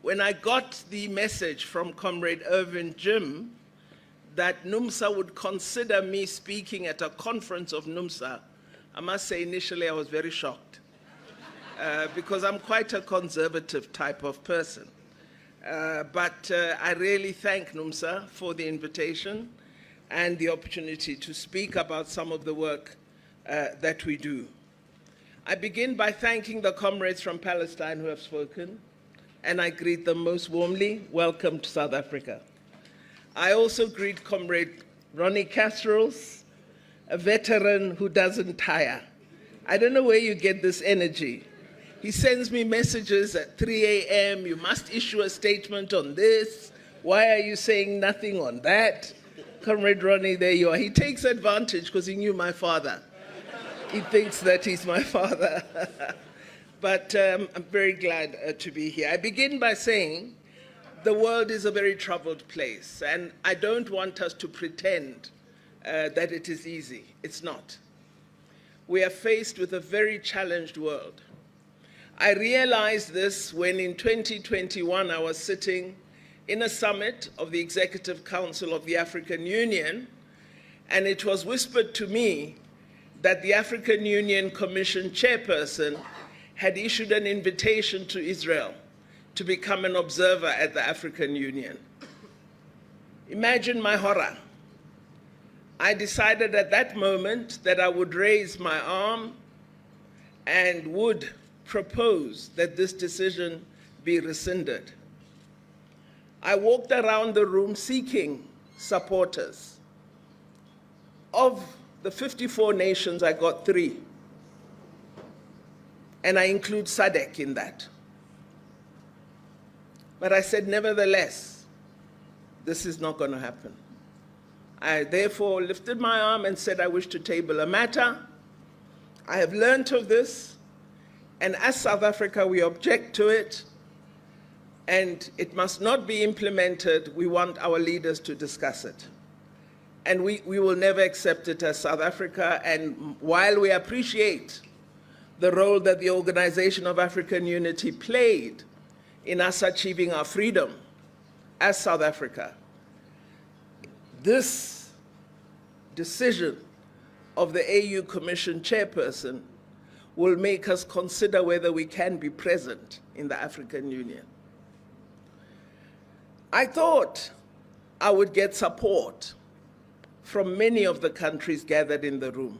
when I got the message from Comrade Irvin Jim that NUMSA would consider me speaking at a conference of NUMSA, I must say initially I was very shocked because I'm quite a conservative type of person. But I really thank NUMSA for the invitation and the opportunity to speak about some of the work that we do. I begin by thanking the comrades from Palestine who have spoken, and I greet them most warmly. Welcome to South Africa. I also greet Comrade Ronnie Casserols, a veteran who doesn't tire. I don't know where you get this energy. He sends me messages at 3 a.m., you must issue a statement on this. Why are you saying nothing on that? Comrade Ronnie, there you are. He takes advantage because he knew my father. He thinks that he's my father. But I'm very glad to be here. I begin by saying the world is a very troubled place, and I don't want us to pretend that it is easy. It's not. We are faced with a very challenged world. I realized this when in 2021 I was sitting in a summit of the Executive Council of the African Union, and it was whispered to me that the African Union Commission chairperson had issued an invitation to Israel to become an observer at the African Union. Imagine my horror. I decided at that moment that I would raise my arm and would propose that this decision be rescinded. I walked around the room seeking supporters. Of the 54 nations, I got 3. And I include SADC in that. But I said, nevertheless, this is not going to happen. I therefore lifted my arm and said, I wish to table a matter. I have learned of this, and as South Africa, we object to it, and it must not be implemented. We want our leaders to discuss it. And we will never accept it as South Africa, and while we appreciate the role that the Organization of African Unity played in us achieving our freedom as South Africa, this decision of the AU Commission chairperson will make us consider whether we can be present in the African Union. I thought I would get support from many of the countries gathered in the room.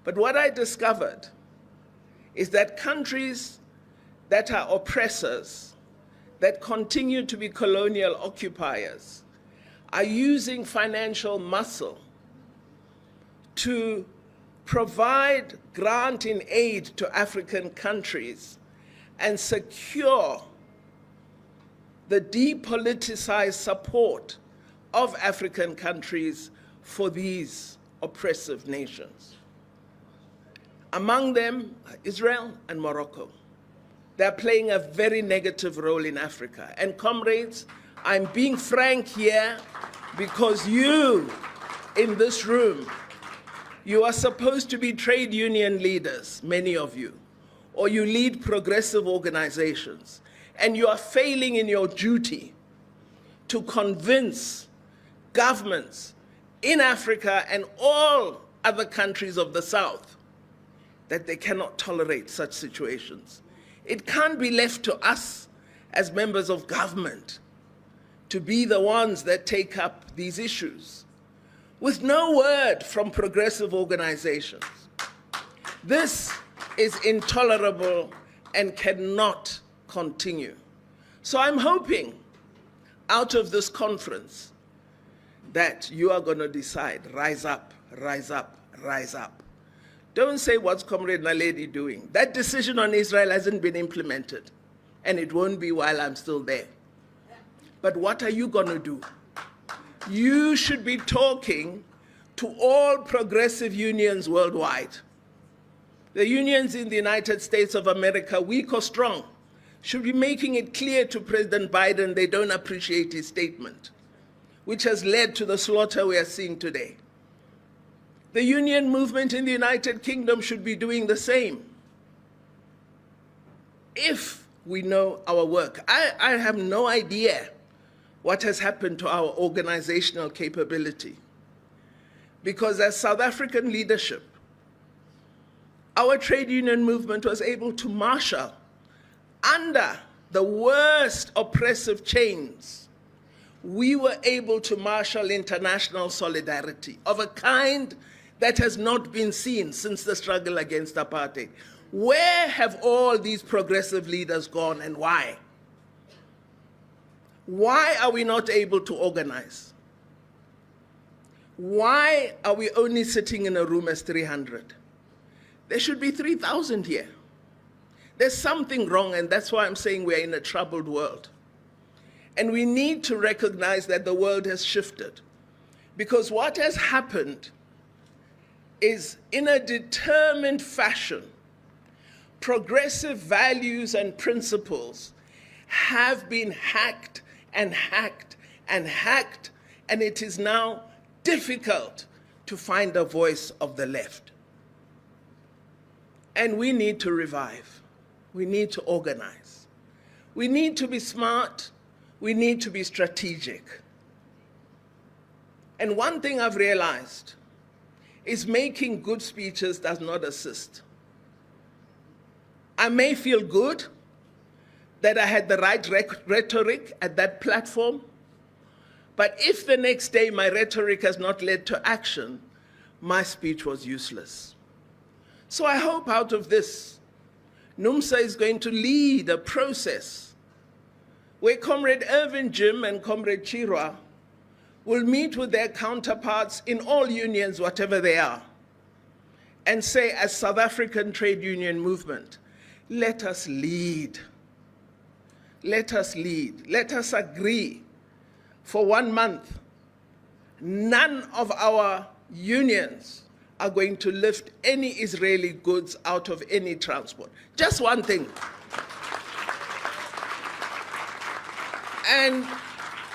But what I discovered is that countries that are oppressors, that continue to be colonial occupiers, are using financial muscle to provide grant in aid to African countries and secure the depoliticized support of African countries for these oppressive nations. Among them, Israel and Morocco. They're playing a very negative role in Africa. And comrades, I'm being frank here because you in this room, you are supposed to be trade union leaders, many of you, or you lead progressive organizations, and you are failing in your duty to convince governments in Africa and all other countries of the South that they cannot tolerate such situations. It can't be left to us as members of government to be the ones that take up these issues with no word from progressive organizations. This is intolerable and cannot continue. So I'm hoping out of this conference that you are going to decide, rise up, rise up, rise up. Don't say what's Comrade Naledi doing. That decision on Israel hasn't been implemented, and it won't be while I'm still there. But what are you going to do? You should be talking to all progressive unions worldwide. The unions in the United States of America, weak or strong, should be making it clear to President Biden they don't appreciate his statement, which has led to the slaughter we are seeing today. The union movement in the United Kingdom should be doing the same. If we know our work. I have no idea what has happened to our organizational capability. Because as South African leadership, our trade union movement was able to marshal under the worst oppressive chains. We were able to marshal international solidarity of a kind that has not been seen since the struggle against apartheid. Where have all these progressive leaders gone and why? Why are we not able to organize? Why are we only sitting in a room as 300? There should be 3,000 here. There's something wrong, and that's why I'm saying we're in a troubled world. And we need to recognize that the world has shifted. Because what has happened is, in a determined fashion, progressive values and principles have been hacked and hacked and hacked, and it is now difficult to find a voice of the left. And we need to revive. We need to organize. We need to be smart. We need to be strategic. And one thing I've realized is making good speeches does not assist. I may feel good that I had the right rhetoric at that platform, but if the next day my rhetoric has not led to action, my speech was useless. So I hope out of this, NUMSA is going to lead a process where Comrade Irvin Jim and Comrade Chirwa will meet with their counterparts in all unions, whatever they are, and say, as South African trade union movement, let us lead. Let us lead. Let us agree for 1 month. None of our unions are going to lift any Israeli goods out of any transport. Just one thing. And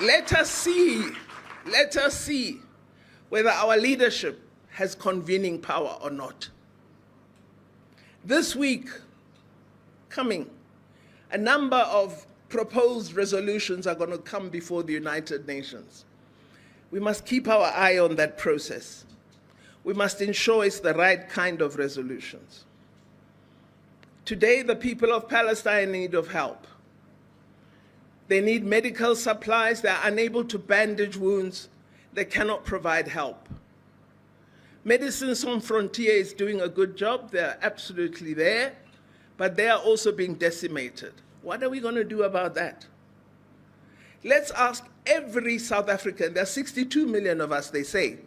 let us see whether our leadership has convening power or not. This week coming, a number of proposed resolutions are going to come before the United Nations. We must keep our eye on that process. We must ensure it's the right kind of resolutions. Today, the people of Palestine are in need of help. They need medical supplies. They are unable to bandage wounds. They cannot provide help. Médecins Sans Frontières is doing a good job. They are absolutely there, but they are also being decimated. What are we going to do about that? Let's ask every South African. There are 62 million of us, they say.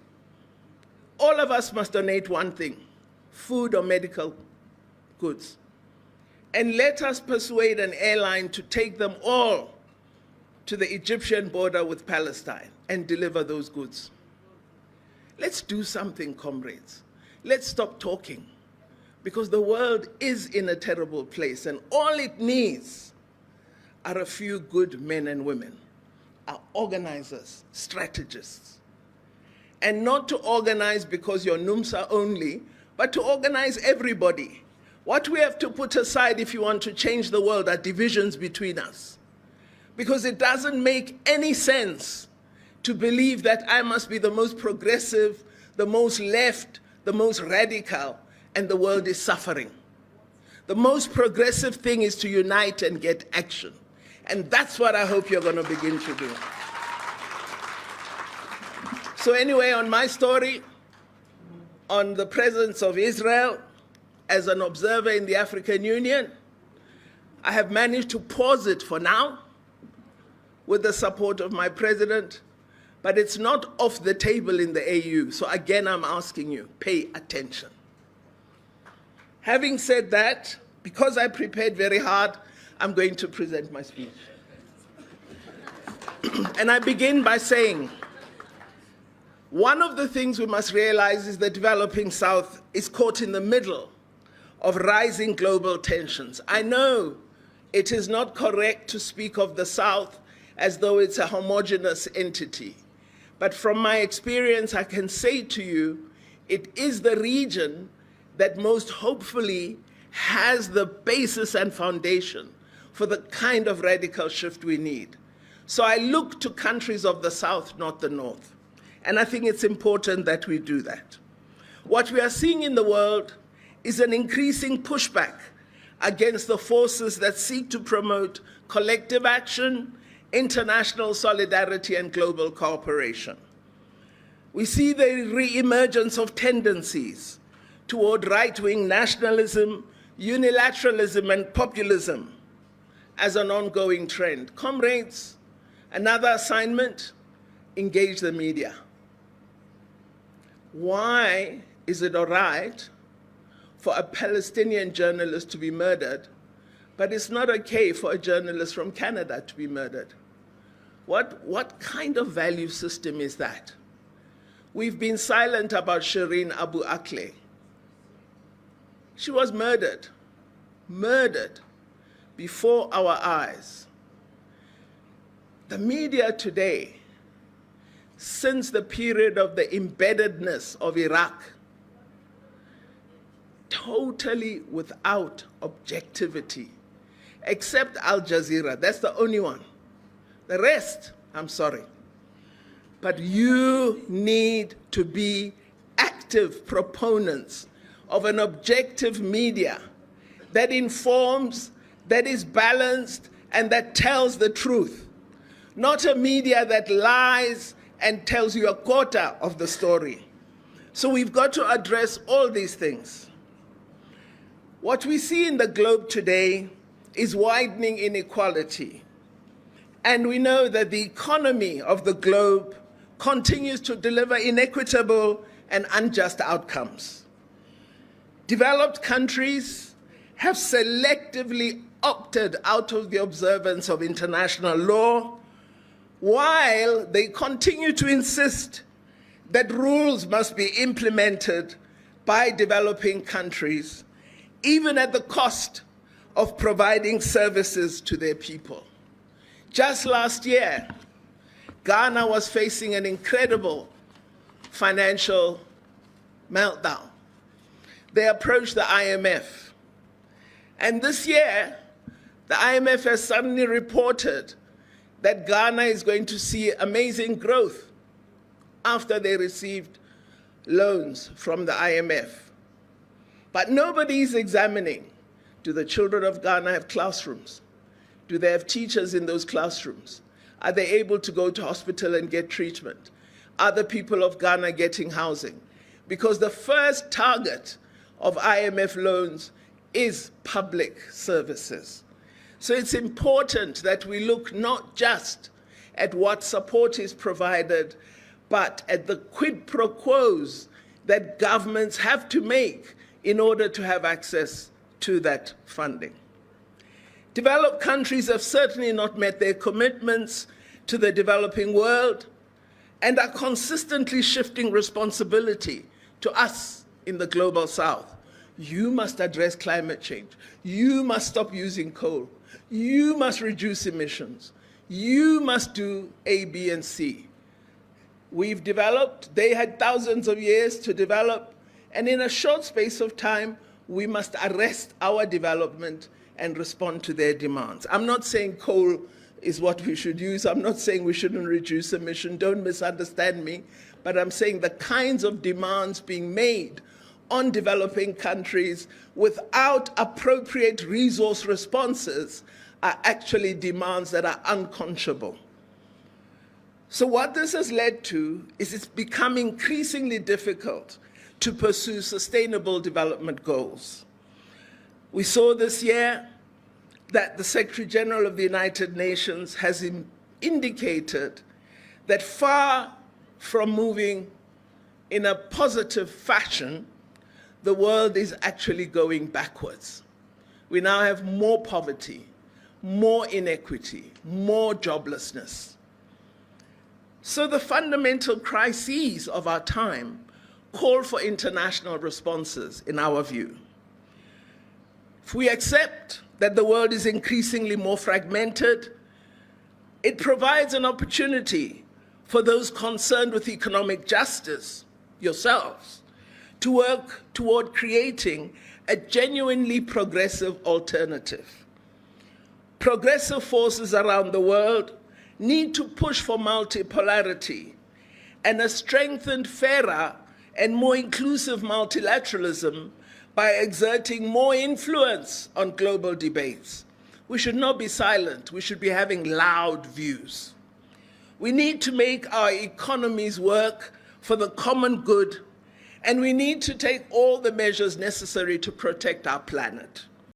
All of us must donate one thing: food or medical goods. And let us persuade an airline to take them all to the Egyptian border with Palestine and deliver those goods. Let's do something, comrades. Let's stop talking, because the world is in a terrible place, and all it needs are a few good men and women, are organizers, strategists. And not to organize because you're NUMSA only, but to organize everybody. What we have to put aside if you want to change the world are divisions between us. Because it doesn't make any sense to believe that I must be the most progressive, the most left, the most radical, and the world is suffering. The most progressive thing is to unite and get action. And that's what I hope you're going to begin to do. So anyway, on my story, on the presence of Israel as an observer in the African Union, I have managed to pause it for now with the support of my president, but it's not off the table in the AU. So again, I'm asking you, pay attention. Having said that, because I prepared very hard, I'm going to present my speech. And I begin by saying, one of the things we must realize is the developing South is caught in the middle of rising global tensions. I know it is not correct to speak of the South as though it's a homogeneous entity. But from my experience, I can say to you, it is the region that most hopefully has the basis and foundation for the kind of radical shift we need. So I look to countries of the South, not the North. And I think it's important that we do that. What we are seeing in the world is an increasing pushback against the forces that seek to promote collective action, international solidarity, and global cooperation. We see the re-emergence of tendencies toward right-wing nationalism, unilateralism, and populism as an ongoing trend. Comrades, another assignment, engage the media. Why is it all right for a Palestinian journalist to be murdered, but it's not okay for a journalist from Canada to be murdered? What kind of value system is that? We've been silent about Shireen Abu Akleh. She was murdered before our eyes. The media today, since the period of the embeddedness of Iraq, totally without objectivity, except Al Jazeera. That's the only one. The rest, I'm sorry. But you need to be active proponents of an objective media that informs, that is balanced, and that tells the truth. Not a media that lies and tells you a quarter of the story. So we've got to address all these things. What we see in the globe today is widening inequality. And we know that the economy of the globe continues to deliver inequitable and unjust outcomes. Developed countries have selectively opted out of the observance of international law, while they continue to insist that rules must be implemented by developing countries, even at the cost of providing services to their people. Just last year, Ghana was facing an incredible financial meltdown. They approached the IMF. And this year, the IMF has suddenly reported that Ghana is going to see amazing growth after they received loans from the IMF. But nobody is examining, do the children of Ghana have classrooms? Do they have teachers in those classrooms? Are they able to go to hospital and get treatment? Are the people of Ghana getting housing? Because the first target of IMF loans is public services. So it's important that we look not just at what support is provided, but at the quid pro quos that governments have to make in order to have access to that funding. Developed countries have certainly not met their commitments to the developing world and are consistently shifting responsibility to us in the global south. You must address climate change. You must stop using coal. You must reduce emissions. You must do A, B, and C. We've developed, they had thousands of years to develop, and in a short space of time, we must arrest our development and respond to their demands. I'm not saying coal is what we should use. I'm not saying we shouldn't reduce emission. Don't misunderstand me. But I'm saying the kinds of demands being made on developing countries without appropriate resource responses are actually demands that are unconscionable. So what this has led to is it's become increasingly difficult to pursue sustainable development goals. We saw this year that the Secretary General of the United Nations has indicated that far from moving in a positive fashion, the world is actually going backwards. We now have more poverty, more inequity, more joblessness. So the fundamental crises of our time call for international responses, in our view. If we accept that the world is increasingly more fragmented, it provides an opportunity for those concerned with economic justice, yourselves, to work toward creating a genuinely progressive alternative. Progressive forces around the world need to push for multipolarity and a strengthened, fairer, and more inclusive multilateralism by exerting more influence on global debates. We should not be silent. We should be having loud views. We need to make our economies work for the common good, and we need to take all the measures necessary to protect our planet.